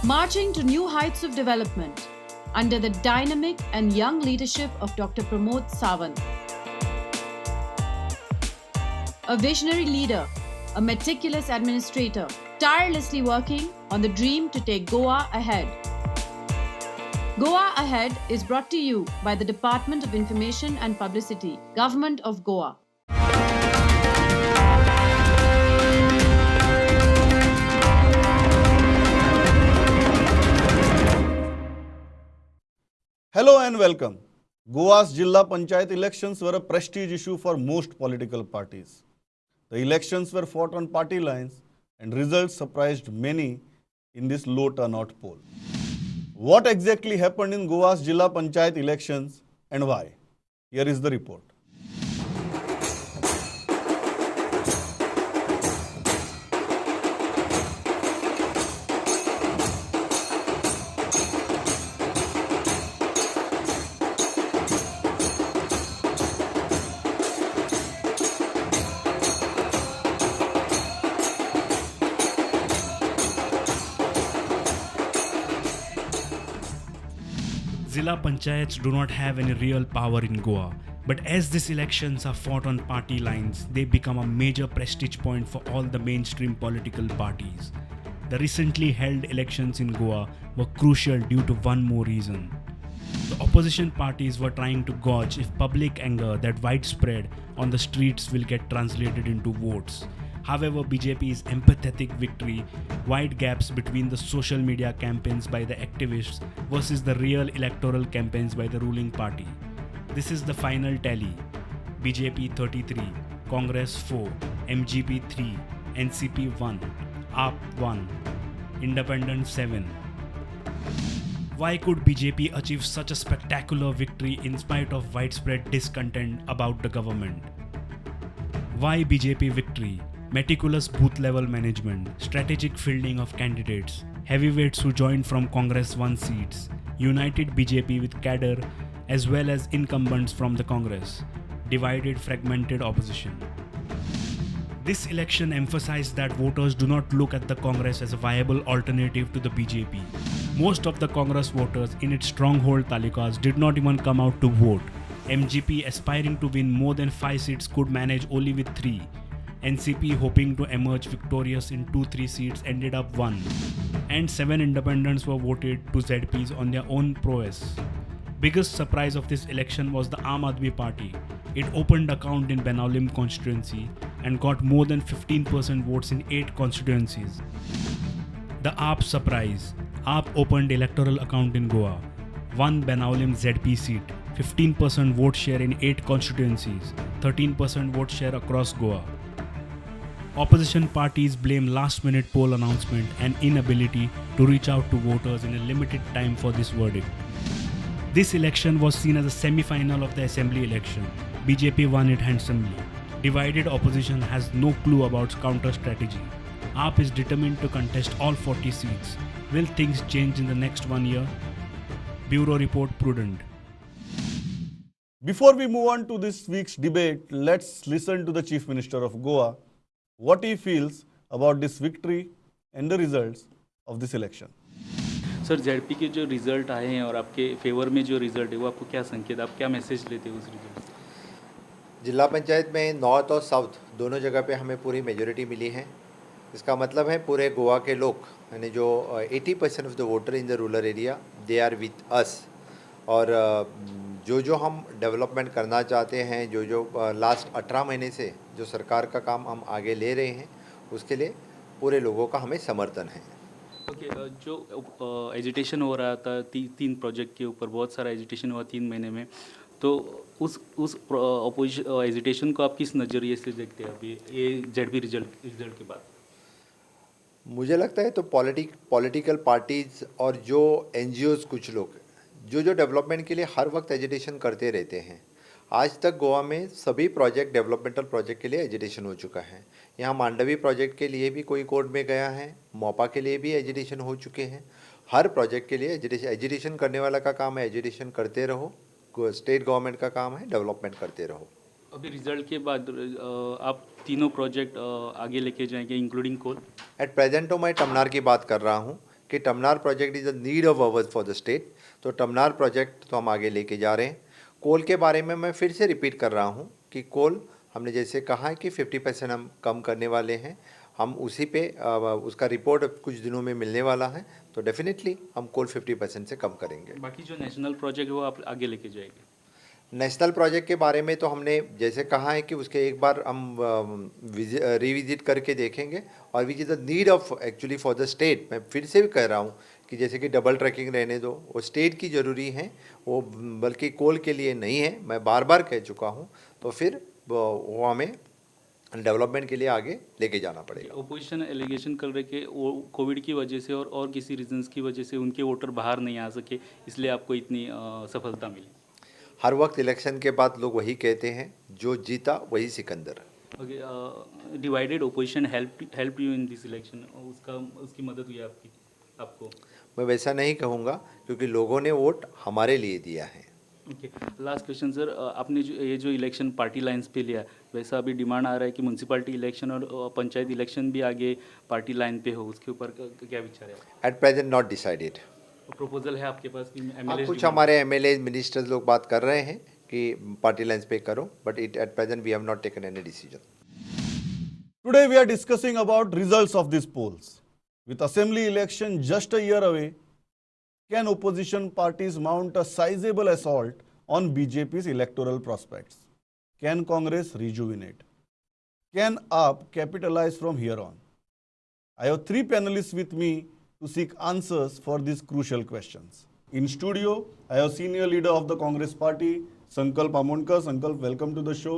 marching to new heights of development under the dynamic and young leadership of Dr. Pramod Sawant. A visionary leader, a meticulous administrator, tirelessly working on the dream to take Goa ahead. Goa Ahead is brought to you by the Department of Information and Publicity, Government of Goa. Hello and welcome. Goa's Zilla Panchayat elections were a prestige issue for most political parties. The elections were fought on party lines and results surprised many in this low turnout poll. What exactly happened in Goa's Zilla Panchayat elections and why? Here is the report. Zilla Panchayats do not have any real power in Goa, but as these elections are fought on party lines, they become a major prestige point for all the mainstream political parties. The recently held elections in Goa were crucial due to one more reason. The opposition parties were trying to gauge if public anger that widespread on the streets will get translated into votes. However, BJP's empathetic victory, wide gaps between the social media campaigns by the activists versus the real electoral campaigns by the ruling party. This is the final tally. BJP 33, Congress 4, MGP 3, NCP 1, AAP 1, Independent 7. Why could BJP achieve such a spectacular victory in spite of widespread discontent about the government? Why BJP victory? Meticulous booth-level management, strategic fielding of candidates, heavyweights who joined from Congress won seats, united BJP with cadre as well as incumbents from the Congress, divided fragmented opposition. This election emphasized that voters do not look at the Congress as a viable alternative to the BJP. Most of the Congress voters in its stronghold talukas did not even come out to vote. MGP aspiring to win more than 5 seats could manage only with 3. NCP hoping to emerge victorious in 2-3 seats ended up 1, and 7 independents were voted to ZPs on their own prowess. Biggest surprise of this election was the Aam Aadmi Party. It opened account in Benaulim constituency and got more than 15% votes in 8 constituencies. The AAP surprise. AAP opened electoral account in Goa, won Benaulim ZP seat, 15% vote share in 8 constituencies, 13% vote share across Goa. Opposition parties blame last-minute poll announcement and inability to reach out to voters in a limited time for this verdict. This election was seen as a semi-final of the assembly election. BJP won it handsomely. Divided opposition has no clue about counter-strategy. AAP is determined to contest all 40 seats. Will things change in the next 1 year? Bureau Report Prudent. Before we move on to this week's debate, let's listen to the Chief Minister of Goa, what he feels about this victory and the results of this election. Sir ZP के जो result आए हैं और आपके favour में जो result है वो आपको क्या संकेत, आप क्या मैसेज लेते हैं उस रिजल्ट से? जिला पंचायत में नॉर्थ और साउथ दोनों जगह पे हमें पूरी मेजॉरिटी मिली है। इसका मतलब है पूरे गोवा के लोग यानी जो 80% of the voter in the rural area they are with us. और जो हम डेवलपमेंट करना चाहते हैं, जो लास्ट 18 महीने से जो सरकार का काम हम आगे ले रहे हैं, उसके लिए पूरे लोगों का हमें समर्थन है। ओके, जो एजिटेशन हो रहा था 3 प्रोजेक्ट के ऊपर, बहुत सारा एजिटेशन हुआ 3 महीने में, तो उस अपोजिशन एजिटेशन को आप किस नज़रिए से देखते हैं अभी ये जेडपी रिजल्ट के बाद? मुझे लगता है तो पॉलिटिकल पार्टीज़ और जो NGOs कुछ लोग जो डेवलपमेंट के लिए हर वक्त एजिटेशन करते रहते हैं। आज तक गोवा में सभी प्रोजेक्ट डेवलपमेंटल प्रोजेक्ट के लिए एजिटेशन हो चुका है। यहाँ मांडवी प्रोजेक्ट के लिए भी कोई कोर्ट में गया है, मोपा के लिए भी एजिटेशन हो चुके हैं। हर प्रोजेक्ट के लिए एजिटेशन करने वाला का काम है, एजिटेशन करते रहो। स्टेट गवर्नमेंट का काम है डेवलपमेंट करते रहो। अभी रिजल्ट के बाद आप तीनों प्रोजेक्ट आगे लेके जाएंगे इंक्लूडिंग कोल? एट प्रेजेंट तो मैं टमनार की बात कर रहा हूँ कि Tamnar project is a need of hours for the state, तो टमनार प्रोजेक्ट तो हम आगे लेके जा रहे हैं। कोल के बारे में मैं फिर से रिपीट कर रहा हूँ कि कोल हमने जैसे कहा है कि 50% हम कम करने वाले हैं, हम उसी पे उसका रिपोर्ट कुछ दिनों में मिलने वाला है, तो डेफिनेटली हम कोल 50% से कम करेंगे। बाकी जो नेशनल प्रोजेक्ट है वो आप आगे लेके जाएंगे? नेशनल प्रोजेक्ट के बारे में तो हमने जैसे कहा है कि उसके एक बार हम रिविजिट करके देखेंगे, और which is the need of actually for the state. मैं फिर से भी कह रहा हूँ कि जैसे कि डबल ट्रैकिंग रहने दो, वो स्टेट की ज़रूरी है, वो बल्कि कोल के लिए नहीं है, मैं बार बार कह चुका हूँ। तो फिर वो हमें डेवलपमेंट के लिए आगे लेके जाना पड़ेगा। ओपोजिशन एलिगेशन कर रहे कि वो कोविड की वजह से और किसी रीजंस की वजह से उनके वोटर बाहर नहीं आ सके, इसलिए आपको इतनी सफलता मिली। हर वक्त इलेक्शन के बाद लोग वही कहते हैं, जो जीता वही Sikandar. Okay, divided opposition help you in this election, उसकी मदद हुई आपको? मैं वैसा नहीं कहूँगा, क्योंकि लोगों ने वोट हमारे लिए दिया है। ओके, लास्ट क्वेश्चन सर, आपने जो इलेक्शन पार्टी लाइंस पे लिया, वैसा अभी डिमांड आ रहा है कि म्यूनसिपैलिटी इलेक्शन और पंचायत इलेक्शन भी आगे पार्टी लाइन पे हो, उसके ऊपर क्या विचार है? At present not decided. Proposal है आपके पास कि हाँ, कुछ हमारे एमएलए मिनिस्टर्स लोग बात कर रहे हैं कि पार्टी लाइंस पे करो, but it at present we have not taken any decision. Today we are discussing about results of these polls. With assembly election just a year away, can opposition parties mount a sizable assault on BJP's electoral prospects? Can Congress rejuvenate? Can AAP capitalize from here on? I have three panelists with me to seek answers for these crucial questions. In studio, I have senior leader of the Congress party, Sankalp Amonkar. Sankalp, welcome to the show.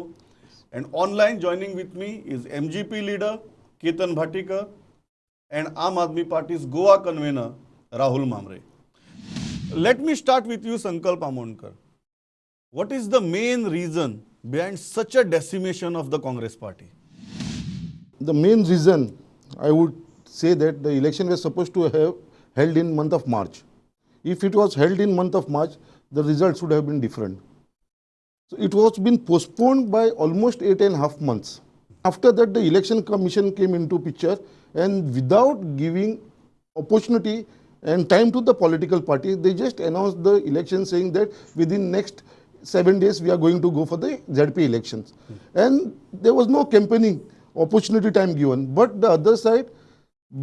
And online joining with me is MGP leader Ketan Bhatikar and Aam Aadmi Party's Goa convener Rahul Mamre. Let me start with you, Sankalp Amonkar. What is the main reason behind such a decimation of the Congress party? The main reason, I would say that the election was supposed to have held in month of March. If it was held in month of March, the results would have been different. So it was been postponed by almost 8.5 months. After that, the election commission came into picture, and without giving opportunity and time to the political party, they just announced the election saying that within next 7 days we are going to go for the ZP elections. And there was no campaigning opportunity time given. But the other side,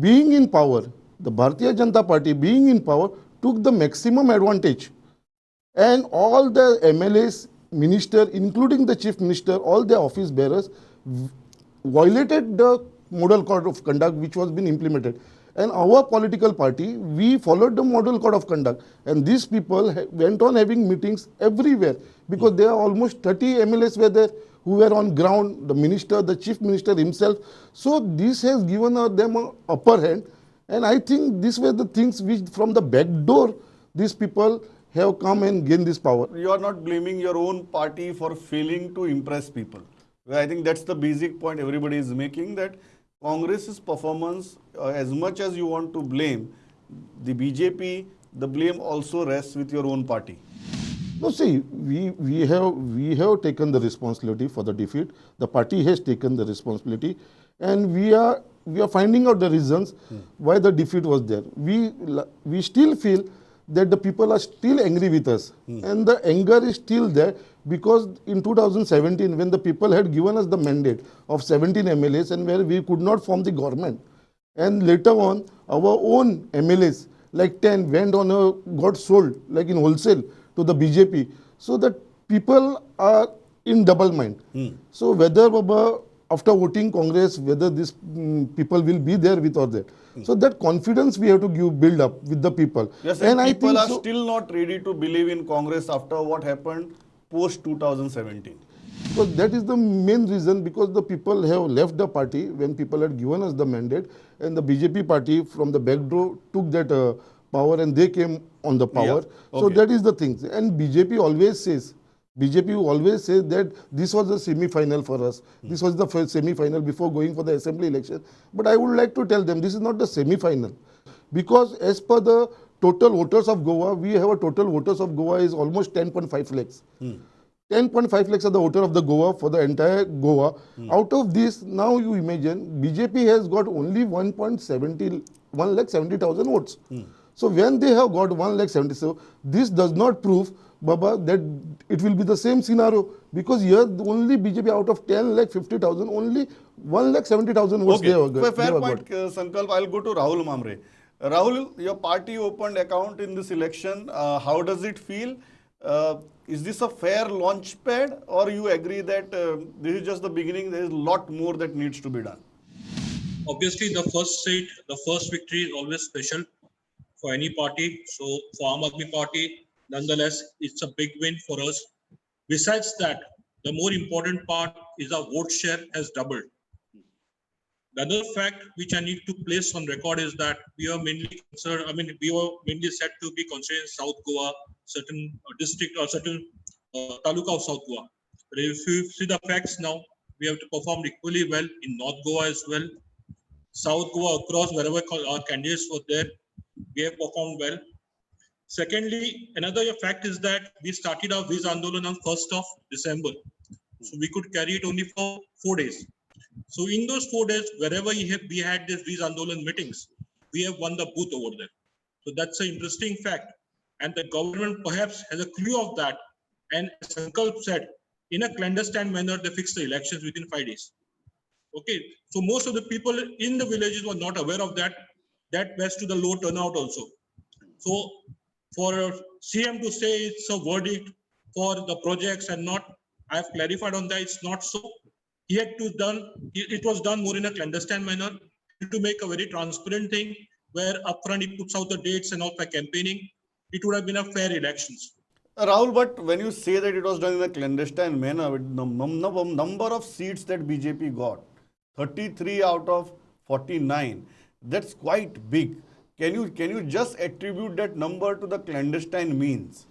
being in power, the Bharatiya Janata Party being in power took the maximum advantage. And all the MLAs, minister, including the chief minister, all the office bearers violated the model code of conduct which was being implemented. And our political party, we followed the model code of conduct. And these people went on having meetings everywhere, because there are almost 30 MLAs were there who were on ground, the minister, the chief minister himself. So this has given them an upper hand. And I think these were the things which from the back door, these people have come and gained this power. You are not blaming your own party for failing to impress people. Well, I think that's the basic point everybody is making, that Congress's performance, as much as you want to blame the BJP, the blame also rests with your own party. No, see, we have taken the responsibility for the defeat. The party has taken the responsibility, and we are finding out the reasons why the defeat was there. We still feel that the people are still angry with us, and the anger is still there, because in 2017, when the people had given us the mandate of 17 MLAs and where we could not form the government, and later on our own MLAs like 10 went on got sold like in wholesale to the BJP, so that people are in double mind. So whether after voting Congress, whether these people will be there with or that. So that confidence we have to build up with the people. Yes, and I people think are still not ready to believe in Congress after what happened post 2017. Because that is the main reason, because the people have left the party when people had given us the mandate, and the BJP party from the back door took that power and they came on the power. Yeah. So Okay. that is the thing. And BJP always says that this was the semi-final for us. This was the first semi-final before going for the assembly election. But I would like to tell them this is not the semi-final. Because as per the total voters of Goa, we have a total voters of Goa is almost 10.5 lakhs. 10.5 lakhs are the voter of the Goa for the entire Goa. Out of this, now you imagine, BJP has got only 1.70 1,70,000 votes. So when they have got 1,70,000, so this does not prove, Baba, that it will be the same scenario, because here only BJP out of 10,50,000, only 1,70,000 votes they have got. Fair point, Sankalp. I'll go to Rahul Mamre. Rahul, your party opened account in this election. How does it feel? Is this a fair launch pad, or you agree that this is just the beginning? There is a lot more that needs to be done. Obviously, the first seat, the first victory is always special for any party. So for Aam Aadmi Party, nonetheless, it's a big win for us. Besides that, the more important part is our vote share has doubled. The other fact which I need to place on record is that we are mainly concerned, we were mainly said to be considering South Goa, certain district or certain taluka of South Goa. But if you see the facts now, we have to perform equally well in North Goa as well. South Goa across wherever our candidates were there, we have performed well. Secondly, another fact is that we started our Viz Andolan on 1st of December. So we could carry it only for 4 days. So in those 4 days, wherever we had these Viz Andolan meetings, we have won the booth over there. So that's an interesting fact. And the government perhaps has a clue of that. And as Sankalp said, in a clandestine manner, they fixed the elections within 5 days. Okay, so most of the people in the villages were not aware of that. That led to the low turnout also. So for CM to say it's a verdict for the projects and not, I have clarified on that, it's not so. He had to done, it was done more in a clandestine manner to make a very transparent thing where upfront he puts out the dates and all for campaigning. It would have been a fair elections. Rahul, but when you say that it was done in a clandestine manner, with the number of seats that BJP got, 33 out of 49, that's quite big. Can you just attribute that number to the clandestine means?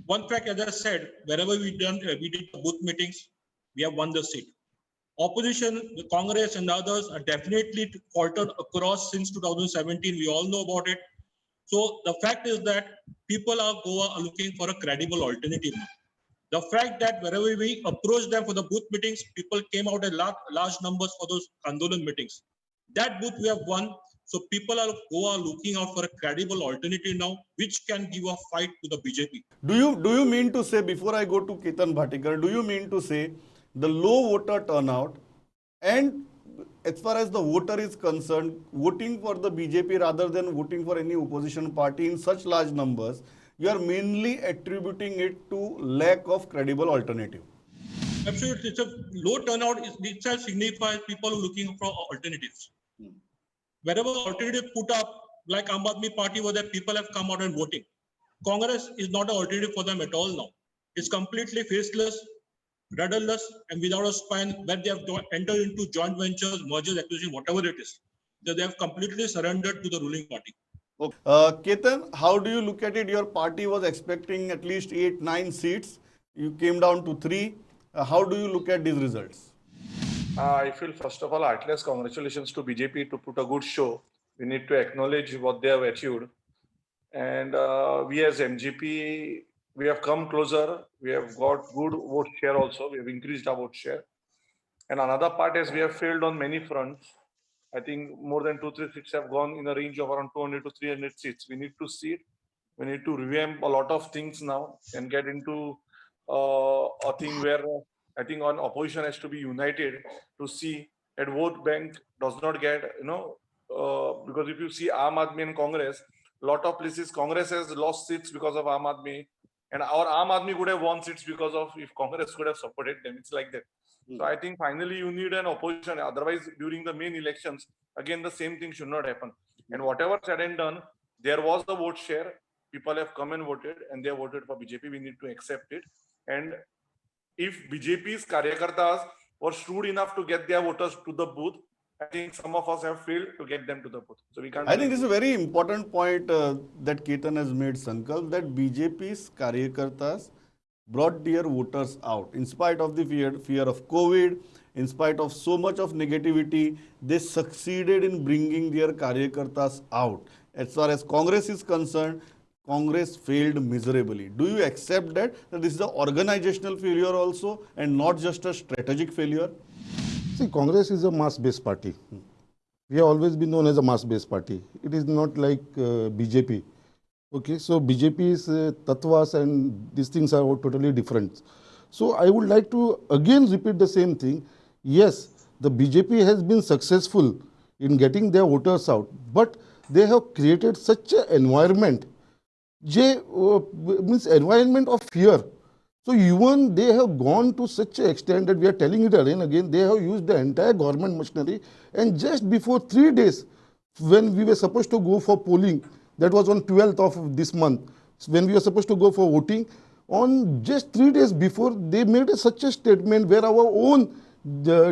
One fact, as I said, wherever we did the booth meetings, we have won the seat. Opposition, the Congress and others are definitely faltered across since 2017. We all know about it. So the fact is that people of Goa are looking for a credible alternative. The fact that wherever we approached them for the booth meetings, people came out in large numbers for those Andolan meetings. That booth we have won. So people of Goa are looking out for a credible alternative now, which can give a fight to the BJP. Do you mean to say, before I go to Ketan Bhatikar, do you mean to say the low voter turnout and as far as the voter is concerned, voting for the BJP rather than voting for any opposition party in such large numbers, you are mainly attributing it to lack of credible alternative? Absolutely. It's a low turnout itself signifies people are looking for alternatives. Wherever alternative put up, like Aam Aadmi Party, where the people have come out and voting. Congress is not an alternative for them at all now. It's completely faceless, rudderless, and without a spine, where they have entered into joint ventures, mergers, acquisition, whatever it is. They have completely surrendered to the ruling party. Okay. Ketan, how do you look at it? Your party was expecting at least 8-9 seats. You came down to 3. How do you look at these results? I feel, first of all, heartiest congratulations to BJP to put a good show. We need to acknowledge what they have achieved. And we as MGP, we have come closer. We have got good vote share also. We have increased our vote share. And another part is we have failed on many fronts. I think more than 2-3 seats have gone in a range of around 200 to 300 seats. We need to see it. We need to revamp a lot of things now and get into a thing where I think on opposition has to be united to see that vote bank does not get, because if you see Aam Aadmi and Congress, a lot of places Congress has lost seats because of Aam Aadmi, and our Aam Aadmi would have won seats because of if Congress could have supported them. It's like that. So I think finally you need an opposition. Otherwise, during the main elections, again, the same thing should not happen. And whatever said and done, there was the vote share. People have come and voted, and they have voted for BJP. We need to accept it. And if BJP's Karyakartas were shrewd enough to get their voters to the booth, I think some of us have failed to get them to the booth. So we can't. I think this is a very important point that Ketan has made, Sankalp, that BJP's Karyakartas brought their voters out. In spite of the fear of COVID, in spite of so much of negativity, they succeeded in bringing their Karyakartas out. As far as Congress is concerned, Congress failed miserably. Do you accept that this is an organizational failure also and not just a strategic failure? See, Congress is a mass-based party. We have always been known as a mass-based party. It is not like BJP. Okay, so BJP's tattvas and these things are totally different. So I would like to again repeat the same thing. Yes, the BJP has been successful in getting their voters out, but they have created such an environment, means environment of fear. So even they have gone to such an extent that we are telling it again and again, they have used the entire government machinery, and just before 3 days, when we were supposed to go for polling, that was on 12th of this month, when we were supposed to go for voting, on just 3 days before, they made such a statement where our own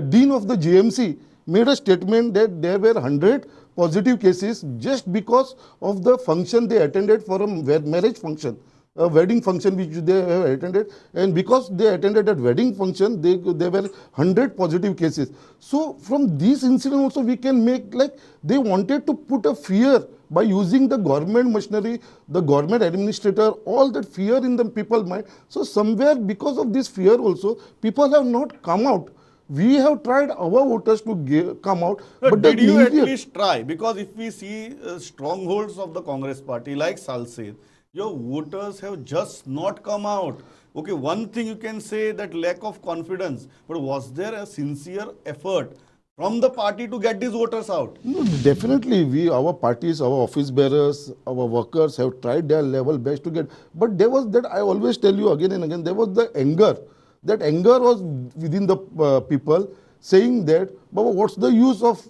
dean of the JMC made a statement that there were 100 positive cases just because of the function they attended for a marriage function, a wedding function which they have attended, and because they attended that wedding function, there were 100 positive cases. So from this incident also we can make, like, they wanted to put a fear by using the government machinery, the government administrator, all that fear in the people's mind. So somewhere because of this fear also, people have not come out. We have tried our voters to come out. But the did you at media- least try? Because if we see strongholds of the Congress party like Salsed, your voters have just not come out. Okay, one thing you can say that lack of confidence, but was there a sincere effort from the party to get these voters out? No, definitely, our parties, our office bearers, our workers have tried their level best to get. But there was that, I always tell you again and again, there was the anger. That anger was within the people saying that, Baba, what's the use of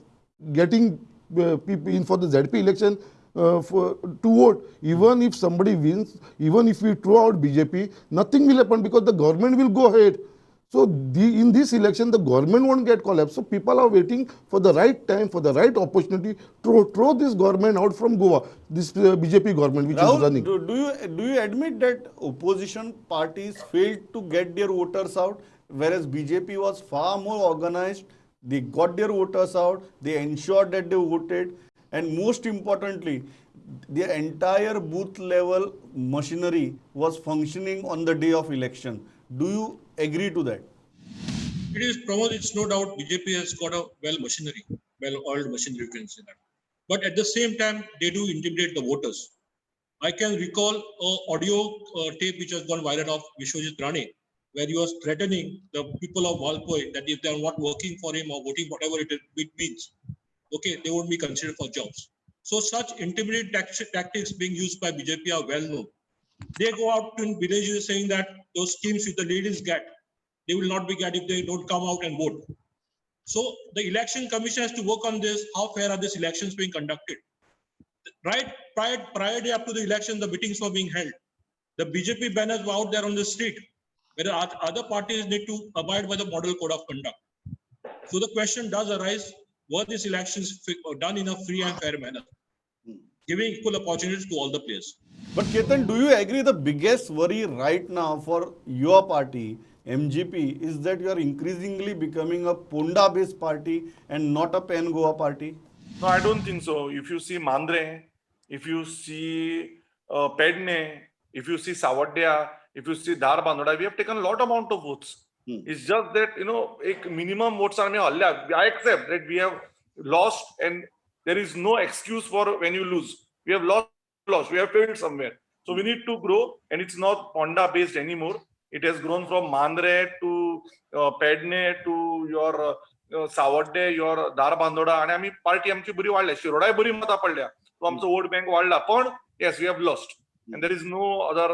getting people in for the ZP election to vote? Even if somebody wins, even if we throw out BJP, nothing will happen because the government will go ahead. So in this election, the government won't get collapsed. So people are waiting for the right time, for the right opportunity to throw this government out from Goa, this BJP government which Rahul, is running. do you admit that opposition parties failed to get their voters out, whereas BJP was far more organized? They got their voters out, they ensured that they voted, and most importantly, the entire booth level machinery was functioning on the day of election. Do you agree to that? It is, Pramod, it's no doubt BJP has got a well-oiled machinery, you can say that. But at the same time, they do intimidate the voters. I can recall an audio tape which has gone viral of Vishwajit Rane, where he was threatening the people of Walpoi that if they are not working for him or voting whatever it means, okay, they won't be considered for jobs. So such intimidating tactics being used by BJP are well known. They go out in villages saying that those schemes which the ladies get, they will not be get if they don't come out and vote. So the election commission has to work on this. How fair are these elections being conducted? Right prior day up to the election, the meetings were being held. The BJP banners were out there on the street, where other parties need to abide by the model code of conduct. So the question does arise, were these elections done in a free and fair manner, giving equal opportunities to all the players? But Ketan, do you agree the biggest worry right now for your party, MGP, is that you are increasingly becoming a Ponda-based party and not a Pen-Goa party? No, I don't think so. If you see Mandre, if you see Pedne, if you see Sawadya, if you see Dhar Bandoda, we have taken a lot amount of votes. It's just that, a minimum votes are I accept that we have lost and there is no excuse for when you lose. We have lost, we have failed somewhere. So we need to grow, and it's not Ponda based anymore. It has grown from Mandre to Pedne to your Sawarde your दार बांदोडा आणि आम्ही party आमची बरी वाढल्या शिरोडाय बरी मतां पडल्या तो आमचो वोट बँक वाढला पण yes we have lost and there is no other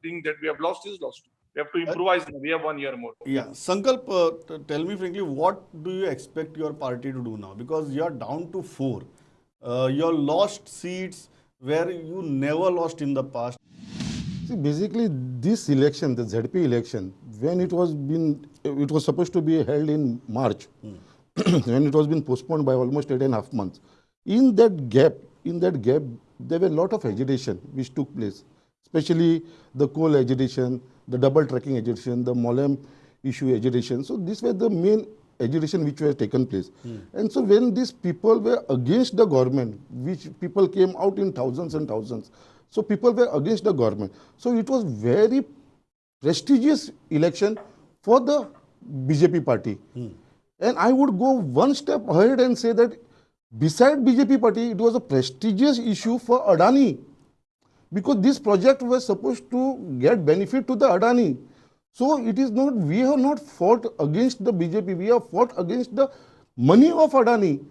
thing that we have lost is lost. We have to improvise. We have 1 year more. Yeah, Sankalp, tell me frankly, what do you expect your party to do now? Because you are down to 4. You lost seats where you never lost in the past. See, basically, this election, the ZP election, when it was supposed to be held in March, when it was been postponed by almost 8.5 months. In that gap, there were a lot of agitation which took place, especially the coal agitation, the double tracking agitation, the Molem issue agitation. So these were the main agitation which were taken place. And so when these people were against the government, which people came out in thousands and thousands, so people were against the government. So it was very prestigious election for the BJP party. And I would go one step ahead and say that Beside BJP party, it was a prestigious issue for Adani, because this project was supposed to get benefit to the Adani. So it is not, we have not fought against the BJP, we have fought against the money of Adani.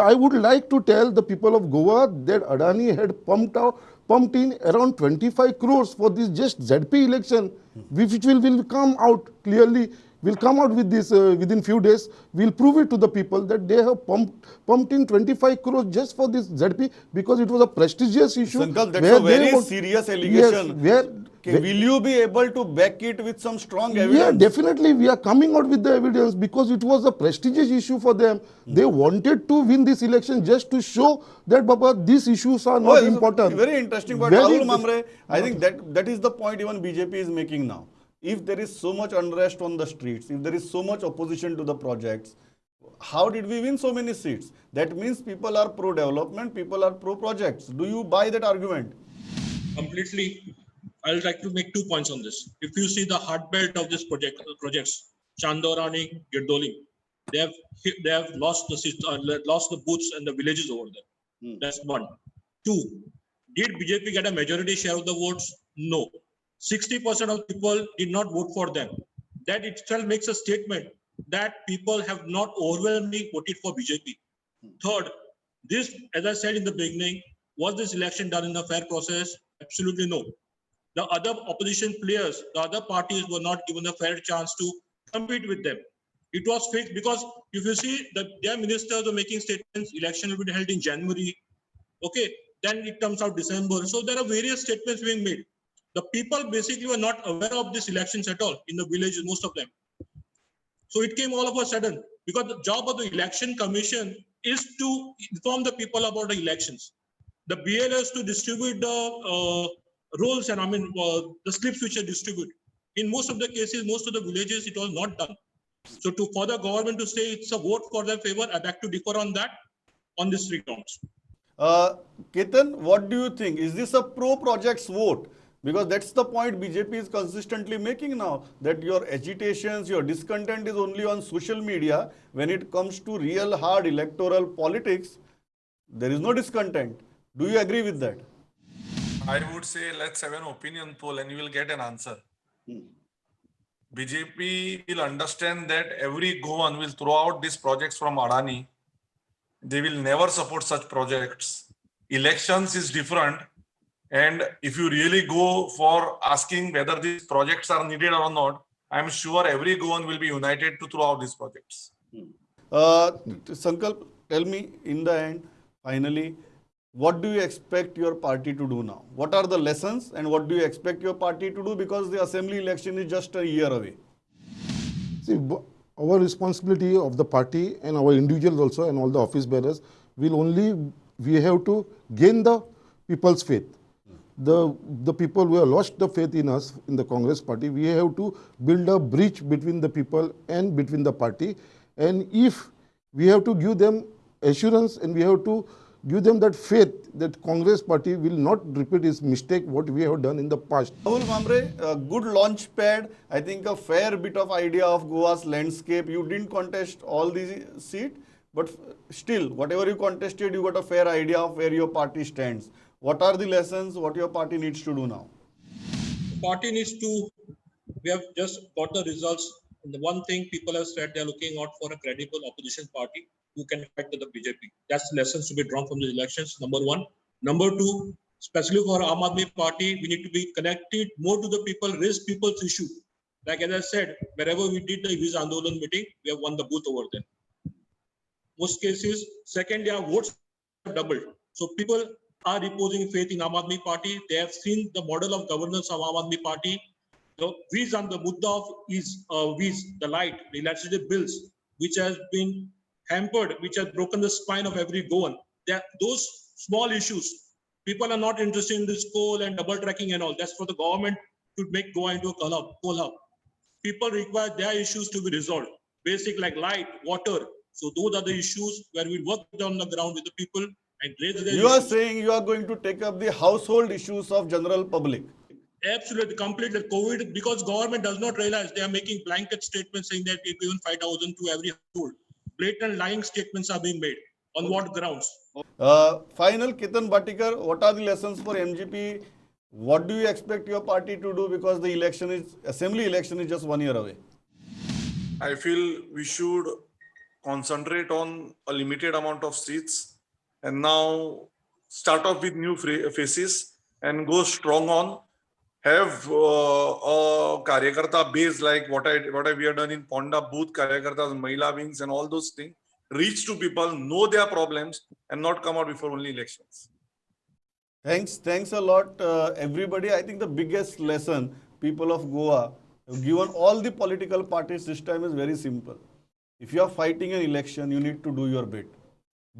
I would like to tell the people of Goa that Adani had pumped in around 25 crores for this just ZP election, which will come out clearly. Will come out with this within few days. We'll prove it to the people that they have pumped in 25 crores just for this ZP, because it was a prestigious issue. Sankalp, that's where a very they serious Yes, allegation. where Will you be able to back it with some strong evidence? yeah, definitely we are coming out with the evidence, because it was a prestigious issue for them. They wanted to win this election just to show that, Baba, these issues are not this is important. very interesting. But Very- Rahul Mamre, I think that is the point even BJP is making now. If there is so much unrest on the streets, if there is so much opposition to the projects, how did we win so many seats? That means people are pro-development, people are pro-projects. Do you buy that argument? Completely. I would like to make 2 points on this. If you see the heartbeat of this projects, Chandorani, Girdoli, they have lost the booths and the villages over there. That's one. Two, did BJP get a majority share of the votes? No. 60% of people did not vote for them. That itself makes a statement that people have not overwhelmingly voted for BJP. Third, this, as I said in the beginning, was this election done in a fair process? Absolutely no. The other opposition players, the other parties were not given a fair chance to compete with them. It was fixed because if you see their ministers are making statements, election will be held in January. Okay, then it comes out December. So there are various statements being made. The people basically were not aware of these elections at all in the villages, most of them. So it came all of a sudden, because the job of the election commission is to inform the people about the elections. The BLS to distribute the rolls and the slips which are distributed. In most of the cases, most of the villages, it was not done. So for the government to say it's a vote for their favor, I beg to differ on that, on these 3 grounds. Ketan, what do you think? Is this a pro-projects vote? Because that's the point BJP is consistently making now, that your agitations, your discontent is only on social media. When it comes to real hard electoral politics, there is no discontent. Do you agree with that? I would say let's have an opinion poll and you will get an answer. BJP will understand that every Goan will throw out these projects from Adani. They will never support such projects. Elections is different. And if you really go for asking whether these projects are needed or not, I'm sure every Goan will be united to throw out these projects. Sankalp, tell me in the end, finally, what do you expect your party to do now? What are the lessons and what do you expect your party to do, because the assembly election is just a year away? See, our responsibility of the party and our individuals also and all the office bearers will only, we have to gain the people's faith. The people who have lost the faith in us, in the Congress party, we have to build a bridge between the people and between the party. And if we have to give them assurance and we have to give them that faith that Congress party will not repeat its mistake what we have done in the past. Rahul Mamre, a good launch pad, I think a fair bit of idea of Goa's landscape. You didn't contest all these seats, but still, whatever you contested, you got a fair idea of where your party stands. What are the lessons, what your party needs to do now? The party needs to, we have just got the results. And the one thing people have said, they're looking out for a credible opposition party who can fight with the BJP. That's lessons to be drawn from the elections, number one. Number two, especially for Aam Aadmi Party, we need to be connected more to the people, raise people's issue. Like as I said, wherever we did the Viz Andolan meeting, we have won the booth over there. Most cases, second, their votes have doubled. So people are reposing faith in Aam Aadmi Party. They have seen the model of governance of Aam Aadmi Party. The Viz and the Mudda of Viz, the light, the electricity bills, which has been hampered, which has broken the spine of every Goan. Those small issues, people are not interested in this coal and double tracking and all. That's for the government to make Goa into a coal hub. People require their issues to be resolved. Basic like light, water. So those are the issues where we work on the ground with the people and raise their You are issues. saying you are going to take up the household issues of general public. Absolutely, completely. COVID, because government does not realize they are making blanket statements saying that it will even 5,000 to every household. Blatant lying statements are being made. On what grounds? Final, Ketan Bhatikar, what are the lessons for MGP? What do you expect your party to do, because the assembly election is just 1 year away? I feel we should concentrate on a limited amount of seats and now start off with new faces and go strong on. Have a Karyakarta base like what we have done in Ponda, booth Karyakartas, Mahila wings and all those things. Reach to people, know their problems and not come out before only elections. Thanks a lot, everybody. I think the biggest lesson people of Goa have given all the political parties this time is very simple. If you are fighting an election, you need to do your bit.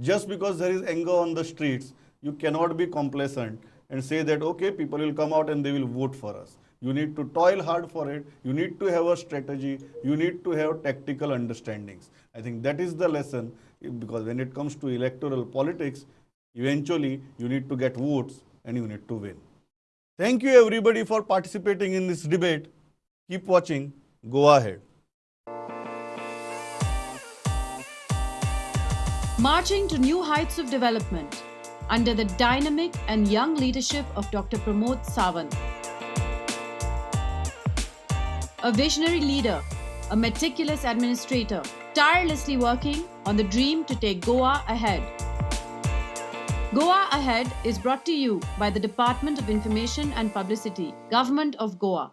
Just because there is anger on the streets, you cannot be complacent and say that, okay, people will come out and they will vote for us. You need to toil hard for it. You need to have a strategy. You need to have tactical understandings. I think that is the lesson, because when it comes to electoral politics, eventually you need to get votes and you need to win. Thank you everybody for participating in this debate. Keep watching. Go ahead. Marching to new heights of development under the dynamic and young leadership of Dr. Pramod Sawant. A visionary leader, a meticulous administrator, tirelessly working on the dream to take Goa ahead. Goa Ahead is brought to you by the Department of Information and Publicity, Government of Goa.